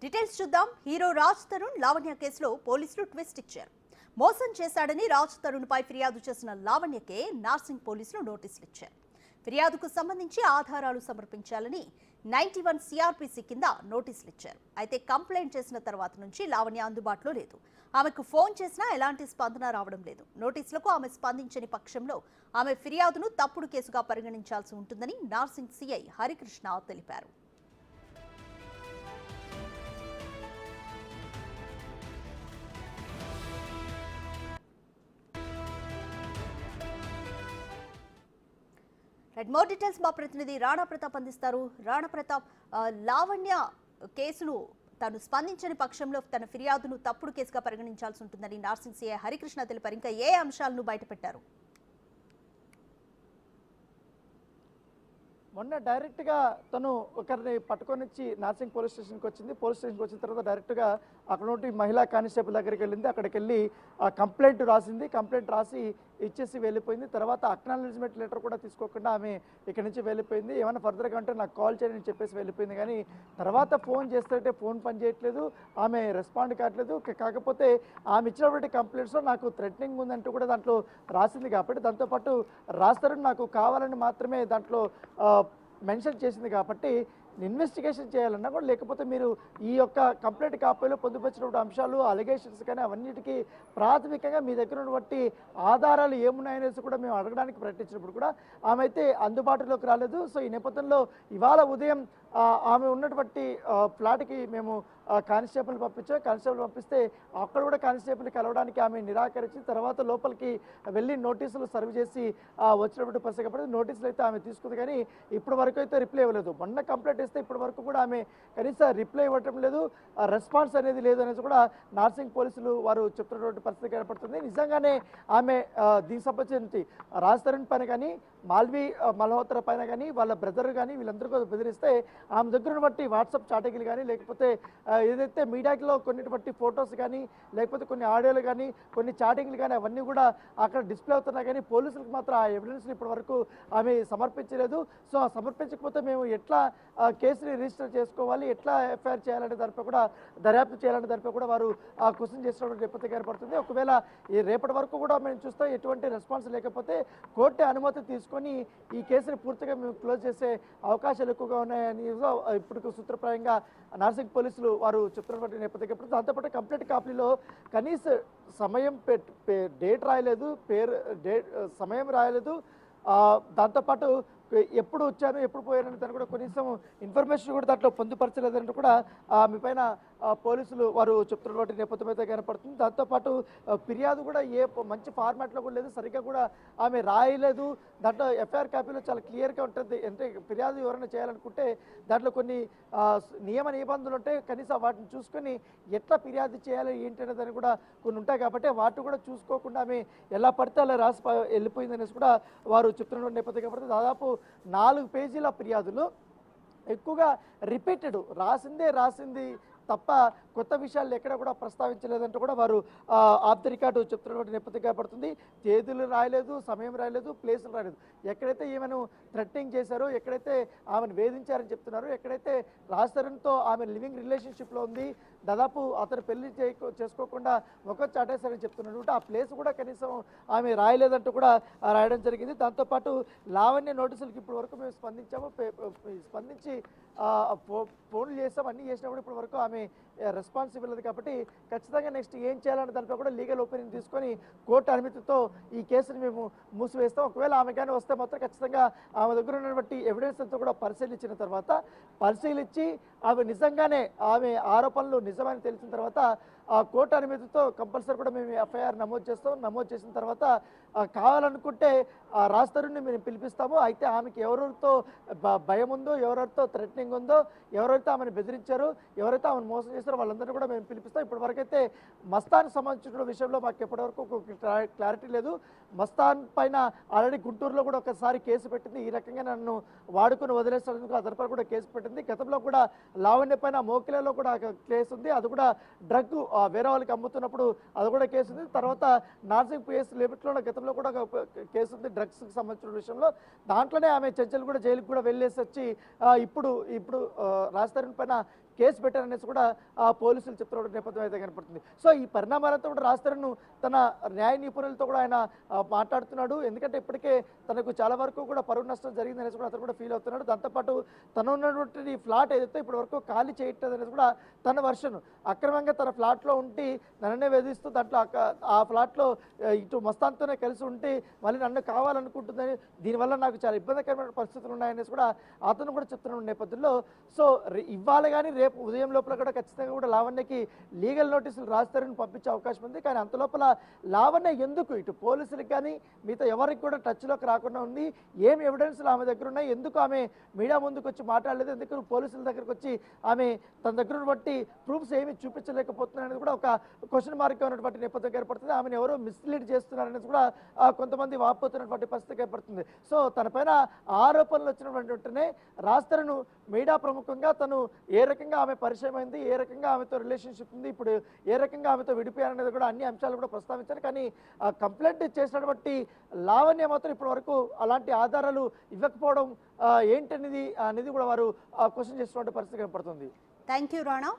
Details చూద్దాం. Hero Raj Tarun Lavanya కేసులో పోలీసులు ట్విస్ట్ ఇచ్చారు. మోసం చేశాడని రాజ్ తరుణ్ పై ఫిర్యాదు చేసిన లావణ్యకే నార్సింగ్ పోలీసులు నోటీసులు ఇచ్చారు. ఫిర్యాదుకు సంబంధించి ఆధారాలు సమర్పించాలని 91 సిఆర్పిసి కింద నోటీసులు ఇచ్చారు. అయితే కంప్లైంట్ చేసిన తర్వాత నుంచి లావణ్య అందుబాటులో లేదు. ఆమెకు ఫోన్ చేసినా ఎలాంటి స్పందన రావడం లేదు. నోటీసులకు ఆమె స్పందించని పక్షంలో ఆమె ఫిర్యాదును తప్పుడు కేసుగా పరిగణించాల్సి ఉంటుందని నార్సింగ్ సిఐ హరికృష్ణ తెలిపారు. మోర్ డీటెయిల్స్ మా ప్రతినిధి రాణా ప్రతాప్ అందిస్తారు. రాణా ప్రతాప్, లావణ్య కేసును తాను స్పందించని పక్షంలో తన ఫిర్యాదును తప్పుడు కేసుగా పరిగణించాల్సి ఉంటుందని నార్సింగ్ సిఐ హరికృష్ణ తెలిపారు. ఇంకా ఏ అంశాలను బయటపెట్టారు? మొన్న డైరెక్ట్గా తను ఒకరిని పట్టుకొని వచ్చి నార్సింగ్ పోలీస్ స్టేషన్కి వచ్చింది. పోలీస్ స్టేషన్కి వచ్చిన తర్వాత డైరెక్ట్గా అక్కడ నుండి మహిళా కానిస్టేబుల్ దగ్గరికి వెళ్ళింది. అక్కడికి వెళ్ళి కంప్లైంట్ రాసింది. కంప్లైంట్ రాసి ఇచ్చేసి వెళ్ళిపోయింది. తర్వాత అక్నాలెడ్జ్మెంట్ లెటర్ కూడా తీసుకోకుండా ఆమె ఇక్కడి నుంచి వెళ్ళిపోయింది. ఏమైనా ఫర్దర్గా అంటే నాకు కాల్ చేయని చెప్పేసి వెళ్ళిపోయింది. కానీ తర్వాత ఫోన్ చేస్తుంటే ఫోన్ పని చేయట్లేదు, ఆమె రెస్పాండ్ కావట్లేదు. కాకపోతే ఆమె ఇచ్చినటువంటి కంప్లైంట్స్లో నాకు థ్రెటనింగ్ ఉందంటూ కూడా దాంట్లో రాసింది. కాబట్టి దాంతోపాటు రాస్తారు నాకు కావాలని మాత్రమే దాంట్లో మెన్షన్ చేసింది. కాబట్టి ఇన్వెస్టిగేషన్ చేయాలన్నా కూడా, లేకపోతే మీరు ఈ యొక్క కంప్లైంట్ కాపీలో పొందుపరిచినటువంటి అంశాలు అలిగేషన్స్ కానీ అవన్నిటికీ ప్రాథమికంగా మీ దగ్గర ఉన్నటువంటి ఆధారాలు ఏమున్నాయనేసి కూడా మేము అడగడానికి ప్రయత్నించినప్పుడు కూడా ఆమె అయితే అందుబాటులోకి రాలేదు. సో ఈ నేపథ్యంలో ఇవాళ ఉదయం ఆమె ఉన్నటువంటి ఫ్లాట్కి మేము కానిస్టేబుల్ పంపించాం. కానిస్టేబుల్ పంపిస్తే అక్కడ కూడా కానిస్టేబుల్ని కలవడానికి ఆమె నిరాకరించి తర్వాత లోపలికి వెళ్ళి నోటీసులు సర్వ్ చేసి వచ్చినటువంటి పరిస్థితి. కాబట్టి నోటీసులు అయితే ఆమె తీసుకుంది, కానీ ఇప్పటి వరకు అయితే రిప్లై ఇవ్వలేదు. మొన్న కంప్లైంట్ ఇస్తే ఇప్పటి వరకు కూడా ఆమె కనీసం రిప్లై ఇవ్వటం లేదు, రెస్పాన్స్ అనేది లేదు అనేసి కూడా నార్సింగ్ పోలీసులు వారు చెప్తున్నటువంటి పరిస్థితి ఏర్పడుతుంది. నిజంగానే ఆమె దీనికి సంబంధించి రాజ్ తరుణ్ పైన కానీ మాల్వి మల్హోత్రా పైన కానీ వాళ్ళ బ్రదర్ కానీ వీళ్ళందరూ కూడా బెదిరిస్తే ఆమె దగ్గర బట్టి వాట్సాప్ చాటింగ్లు కానీ లేకపోతే ఏదైతే మీడియాలో కొన్నిటువంటి ఫొటోస్ కానీ లేకపోతే కొన్ని ఆడియోలు కానీ కొన్ని చాటింగ్లు కానీ అవన్నీ కూడా అక్కడ డిస్ప్లే అవుతున్నాయి. కానీ పోలీసులకు మాత్రం ఆ ఎవిడెన్స్ని ఇప్పటి వరకు ఆమె సమర్పించలేదు. సో సమర్పించకపోతే మేము ఎట్లా కేసుని రిజిస్టర్ చేసుకోవాలి, ఎట్లా ఎఫ్ఐఆర్ చేయాలంటే దానిపై కూడా దర్యాప్తు చేయాలంటే దానిపై కూడా వారు క్వశ్చన్ చేసినటువంటి నేపథ్యం ఏర్పడుతుంది. ఒకవేళ ఈ రేపటి వరకు కూడా మేము చూస్తాం ఎటువంటి రెస్పాన్స్ లేకపోతే కోర్టు అనుమతి తీసుకొని ఈ కేసుని పూర్తిగా మేము క్లోజ్ చేసే అవకాశాలు ఎక్కువగా ఉన్నాయని ఇప్పుడు సూత్రప్రాయంగా నార్సింగ్ పోలీసులు వారు చెప్తున్నటువంటి నేపథ్యం. దాంతోపాటు కంప్లైంట్ కాపీలో కనీస సమయం డేట్ రాయలేదు, సమయం రాయలేదు. దాంతోపాటు ఎప్పుడు వచ్చాను ఎప్పుడు పోయానని తను కూడా కనీసం ఇన్ఫర్మేషన్ కూడా దాంట్లో పొందుపరచలేదంటూ కూడా మీ పైన పోలీసులు వారు చెప్తున్నటువంటి నేపథ్యం అయితే కనపడుతుంది. దాంతోపాటు ఫిర్యాదు కూడా మంచి ఫార్మాట్లో కూడా లేదు, సరిగ్గా కూడా ఆమె రాయలేదు. దాంట్లో ఎఫ్ఐఆర్ కాపీలో చాలా క్లియర్గా ఉంటుంది. అంటే ఫిర్యాదు ఎవరైనా చేయాలనుకుంటే దాంట్లో కొన్ని నియమ నిబంధనలు ఉంటాయి, కనీసం వాటిని చూసుకొని ఎట్లా ఫిర్యాదు చేయాలి ఏంటి అనేదాన్ని కూడా కొన్ని ఉంటాయి. కాబట్టి వాటిని కూడా చూసుకోకుండా ఆమె ఎలా పడితే అలా రాసి వెళ్ళిపోయింది అనేసి కూడా వారు చెప్తున్నటువంటి నేపథ్యం కాబట్టి దాదాపు 4 పేజీల ఫిర్యాదులు ఎక్కువగా రిపీటెడ్ రాసింది తప్ప కొత్త విషయాలు ఎక్కడ కూడా ప్రస్తావించలేదంటూ కూడా వారు ఆఫ్ ది రికార్డు చెప్తున్నటువంటి నేపథ్యం కనపడుతుంది. తేదీలు రాయలేదు, సమయం రాయలేదు, ప్లేసులు రాయలేదు. ఎక్కడైతే ఈమెను థ్రెటనింగ్ చేశారో, ఎక్కడైతే ఆమెను వేధించారని చెప్తున్నారో, ఎక్కడైతే రాజ్ తరుణ్తో ఆమె లివింగ్ రిలేషన్షిప్లో ఉంది, దాదాపు అతను పెళ్లి చేసుకోకుండా ఒక చాటేశారని చెప్తున్నాడు. ఆ ప్లేస్ కూడా కనీసం ఆమె రాయలేదంటూ కూడా రాయడం జరిగింది. దాంతోపాటు లావణ్య నోటీసులకి ఇప్పటి వరకు మేము స్పందించి ఫోన్లు చేస్తాం, అన్నీ చేసినప్పుడు ఇప్పటి వరకు ఆమె రెస్పాన్స్ ఇవ్వలేదు. కాబట్టి ఖచ్చితంగా నెక్స్ట్ ఏం చేయాలనే దానిపై కూడా లీగల్ ఒపీనియన్ తీసుకొని కోర్టు అనుమతితో ఈ కేసుని మేము మూసివేస్తాం. ఒకవేళ ఆమె కానీ వస్తే మాత్రం ఖచ్చితంగా ఆమె దగ్గర ఉన్నటువంటి ఎవిడెన్స్ అంతా కూడా పరిశీలించి ఆమె నిజంగానే ఆమె ఆరోపణలు నిజమని తెలిసిన తర్వాత కోర్టు అనుమతితో కంపల్సరీ కూడా మేము ఎఫ్ఐఆర్ నమోదు చేస్తాం. నమోదు చేసిన తర్వాత కావాలనుకుంటే రాజ్ తరుణ్ని మేము పిలిపిస్తాము. అయితే ఆమెకి ఎవరితో భయం ఉందో, ఎవరెవరితో థ్రెటనింగ్ ఉందో, ఎవరైతే ఆమెను బెదిరించారో, ఎవరైతే ఆమెను మోసం చేస్తారో వాళ్ళందరినీ కూడా మేము పిలిపిస్తాం. ఇప్పటివరకు అయితే మస్తాన్ సంబంధించిన విషయంలో మాకు ఎప్పటివరకు క్లారిటీ లేదు. మస్తాన్ పైన ఆల్రెడీ గుంటూరులో కూడా ఒకసారి కేసు పెట్టింది. ఈ రకంగా నన్ను వాడుకుని వదిలేసేందుకు అతనిపై కూడా కేసు పెట్టింది. గతంలో కూడా లావణ్య పైన మోకిలలో కూడా కేసు ఉంది, అది కూడా డ్రగ్ వేరే వాళ్ళకి అమ్ముతున్నప్పుడు అది కూడా కేసు ఉంది. తర్వాత నార్సింగ్ పిఎస్ లిమిట్లో గతంలో కూడా కేసు ఉంది డ్రగ్స్కి సంబంధించిన విషయంలో. దాంట్లోనే ఆమె చర్చలు కూడా జైలుకి కూడా వెళ్ళేసి వచ్చి ఇప్పుడు రాజ్ తరుణ్ పైన కేసు పెట్టారనేసి కూడా పోలీసులు చెప్తున్న నేపథ్యం అయితే కనపడుతుంది. సో ఈ పరిణామాలతో కూడా రాజ్ తరుణ్ తన న్యాయ నిపుణులతో కూడా ఆయన మాట్లాడుతున్నాడు. ఎందుకంటే ఇప్పటికే తనకు చాలా వరకు కూడా పరువు నష్టం జరిగిందనేసి కూడా అతను కూడా ఫీల్ అవుతున్నాడు. దాంతోపాటు తను ఉన్నటువంటి ఫ్లాట్ ఏదైతే ఇప్పటి వరకు ఖాళీ చేయట్లేదు అనేది కూడా తన వర్షన్. అక్రమంగా తన ఫ్లాట్లో ఉండి నన్నే వేధిస్తూ దాంట్లో ఆ ఫ్లాట్లో ఇటు మస్తాన్తోనే కలిసి ఉంటే మళ్ళీ నన్ను కావాలనుకుంటుందని, దీనివల్ల నాకు చాలా ఇబ్బందికరమైన పరిస్థితులు ఉన్నాయనేసి కూడా అతను కూడా చెప్తున్న నేపథ్యంలో సో ఇవాళ కానీ రేపు ఉదయం లోపల కూడా ఖచ్చితంగా కూడా లావణ్యకి లీగల్ నోటీసులు రాజ్ తరుణ్ పంపించే అవకాశం ఉంది. కానీ అంత లోపల లావణ్య ఎందుకు ఇటు పోలీసులకు కానీ మిగతా ఎవరికి కూడా టచ్లోకి రాకుండా ఉంది, ఏం ఎవిడెన్స్లు ఆమె దగ్గర ఉన్నాయి, ఎందుకు ఆమె మీడియా ముందుకు వచ్చి మాట్లాడలేదు, ఎందుకు పోలీసుల దగ్గరకు వచ్చి ఆమె తన దగ్గర బట్టి ప్రూఫ్స్ ఏమి చూపించలేకపోతున్నారు అనేది కూడా ఒక క్వశ్చన్ మార్క్ ఉన్నటువంటి నేపథ్యం ఏర్పడుతుంది. ఆమెను ఎవరో మిస్లీడ్ చేస్తున్నారనేది కూడా కొంతమంది వాపోతున్నటువంటి పరిస్థితి ఏర్పడుతుంది. సో తన పైన ఆరోపణలు వచ్చినటువంటి వెంటనే రాజ్ తరుణ్ మీడియా ప్రముఖంగా తను ఏ రకంగా ఆమె పరిచయం అయింది, ఏ రకంగా ఆమెతో రిలేషన్షిప్ ఉంది, ఇప్పుడు ఏ రకంగా ఆమెతో విడిపోయారనేది కూడా అన్ని అంశాలు కూడా ప్రస్తావించారు. కానీ కంప్లైంట్ చేసినటువంటి లావణ్య మాత్రం ఇప్పటి వరకు అలాంటి ఆధారాలు ఇవ్వకపోవడం ఏంటనేది కూడా వారు క్వశ్చన్ చేస్తున్నటువంటి పరిస్థితి కనపడుతుంది. Thank you Rana.